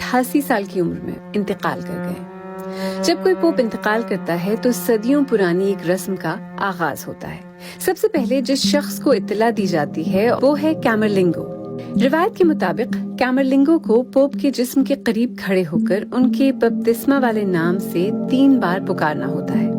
88 साल की उम्र में इंतकाल कर गए। जब कोई पोप इंतकाल करता है तो सदियों पुरानी एक रस्म का आगाज होता है। सबसे पहले जिस शख्स को इत्तला दी जाती है वो है कैमरलिंगो। रिवायत के मुताबिक कैमरलिंगो को पोप के जिस्म के करीब खड़े होकर उनके बपतिस्मा वाले नाम से 3 बार पुकारना होता है।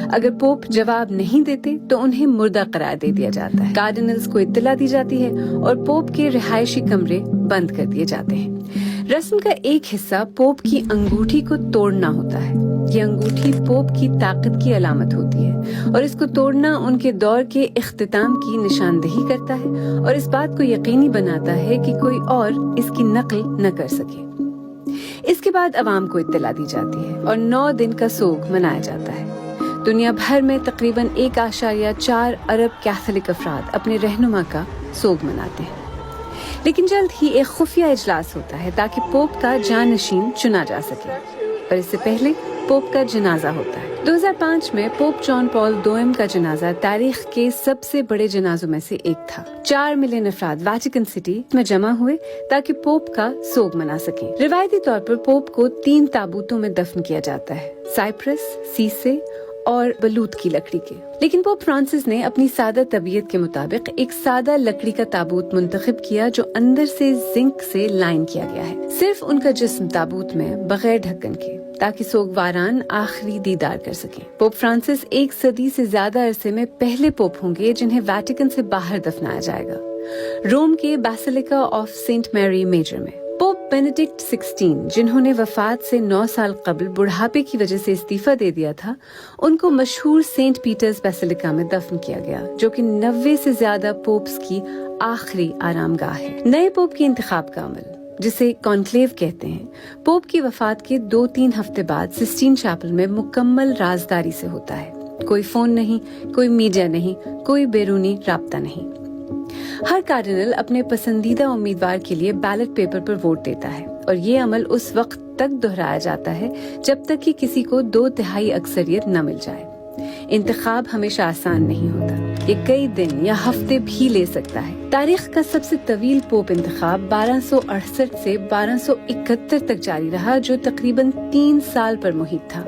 अगर पोप जवाब नहीं देते तो उन्हें मुर्दा करार दे दिया जाता है। कार्डिनल्स को इत्तला दी जाती है और पोप के रिहायशी कमरे बंद कर दिए जाते हैं। रस्म का एक हिस्सा पोप की अंगूठी को तोड़ना होता है। ये अंगूठी पोप की ताकत की अलामत होती है और इसको तोड़ना उनके दौर के इख्तिताम की निशानदेही करता है और इस बात को यकीनी बनाता है कि कोई और इसकी नकल न कर सके। इसके बाद अवाम को इत्तला दी जाती है और 9 दिन का सोग मनाया जाता है। दुनिया भर में तकरीबन 1.4 अरब कैथोलिक अफराद अपने रहनुमा का सोग मनाते हैं। लेकिन जल्द ही एक खुफिया इजलास होता है ताकि पोप का जानशीन चुना जा सके, पर इससे पहले पोप का जनाजा होता है। 2005 में पोप जॉन पॉल II का जनाजा तारीख के सबसे बड़े जनाजों में से एक था। 4 मिलियन अफराद वेटिकन सिटी में जमा हुए ताकि पोप का सोग मना सकें। रिवायती तौर पर पोप को 3 ताबूतों में दफन किया जाता है, साइप्रस, सीसे और बलूत की लकड़ी के। लेकिन पोप फ्रांसिस ने अपनी सादा तबीयत के मुताबिक एक सादा लकड़ी का ताबूत मुंतखब किया जो अंदर से जिंक से लाइन किया गया है, सिर्फ उनका जिस्म ताबूत में बगैर ढक्कन के, ताकि सोगवारान आखिरी दीदार कर सके। पोप फ्रांसिस 1 सदी से ज्यादा अरसे में पहले पोप होंगे जिन्हें वेटिकन से बाहर दफनाया जाएगा, रोम के basilica of Saint Mary Major में। पोप बेनेडिक्ट 16 जिन्होंने वफात से 9 साल कबल बुढ़ापे की वजह से इस्तीफा दे दिया था, उनको मशहूर सेंट पीटर्स बेसिलिका में दफन किया गया, जो कि 90 से ज्यादा पोप्स की आखिरी आरामगाह है। नए पोप के इंतखाब का अमल, जिसे कॉन्क्लेव कहते हैं, पोप की वफात के 2-3 हफ्ते बाद सिस्टीन चैपल में मुकम्मल राजदारी से होता है। कोई फोन नहीं, कोई मीडिया नहीं, कोई बैरूनी राब्ता नहीं। हर कार्डिनल अपने पसंदीदा उम्मीदवार के लिए बैलेट पेपर पर वोट देता है और ये अमल उस वक्त तक दोहराया जाता है जब तक कि किसी को 2/3 अक्सरियत न मिल जाए। इंतखाब हमेशा आसान नहीं होता, ये कई दिन या हफ्ते भी ले सकता है। तारीख का सबसे तवील पोप इंतखाब 1268 से 1271 तक जारी रहा, जो तकरीबन 3 साल पर मुहित था।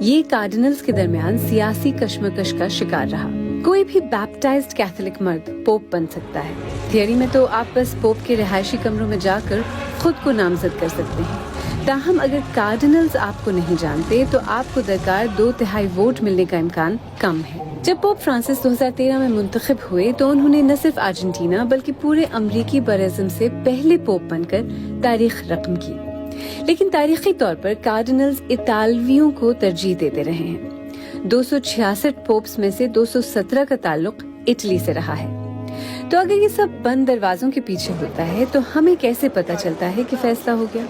ये कार्डिनल्स के दरमियान सियासी कशमकश का शिकार रहा। कोई भी बैप्टाइज्ड कैथोलिक मर्द पोप बन सकता है। थियरी में तो आप बस पोप के रिहायशी कमरों में जाकर खुद को नामजद कर सकते हैं, ताहम अगर कार्डिनल्स आपको नहीं जानते तो आपको दरकार 2/3 वोट मिलने का इम्कान कम है। जब पोप फ्रांसिस 2013 में मुंतखब हुए तो उन्होंने न सिर्फ अर्जेंटीना बल्कि पूरे अमरीकी बरअज़्म से पहले पोप बनकर तारीख रकम की। लेकिन तारीखी तौर पर कार्डिनल्स इतालवियों को तरजीह देते रहे हैं। 266 पोप्स में से 217 का ताल्लुक इटली से रहा है। तो अगर ये सब बंद दरवाजों के पीछे होता है तो हमें कैसे पता चलता है कि फैसला हो गया?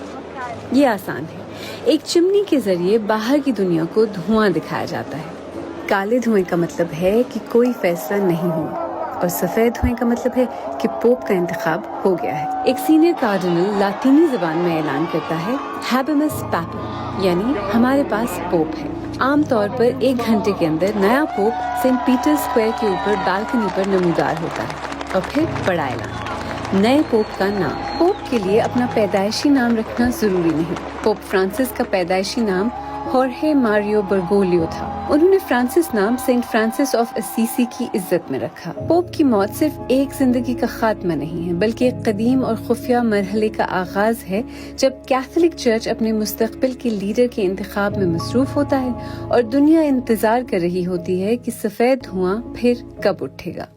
ये आसान है। एक चिमनी के जरिए बाहर की दुनिया को धुआं दिखाया जाता है। काले धुएं का मतलब है कि कोई फैसला नहीं हुआ और सफेद धुएं का मतलब है कि पोप का इंतखाब हो गया है। एक सीनियर कार्डिनल लातीनी जबान में ऐलान करता है, हैबेमस पापम, यानी हमारे पास पोप है। आमतौर पर 1 घंटे के अंदर नया पोप सेंट पीटर स्क्वायर के ऊपर बालकनी पर नमूदार होता है और फिर बड़ा ऐलान। नए पोप का नाम। पोप के लिए अपना पैदाइशी नाम रखना जरूरी नहीं। पोप फ्रांसिस का पैदाइशी नाम होर्हे मारियो बर्गोलियो था। उन्होंने फ्रांसिस नाम सेंट फ्रांसिस ऑफ असीसी की इज्जत में रखा। पोप की मौत सिर्फ एक जिंदगी का खात्मा नहीं है, बल्कि एक कदीम और खुफिया मरहले का आगाज है, जब कैथोलिक चर्च अपने मुस्तकबिल के लीडर के इंतखाब में मसरूफ होता है और दुनिया इंतजार कर रही होती है कि सफेद धुआं फिर कब उठेगा।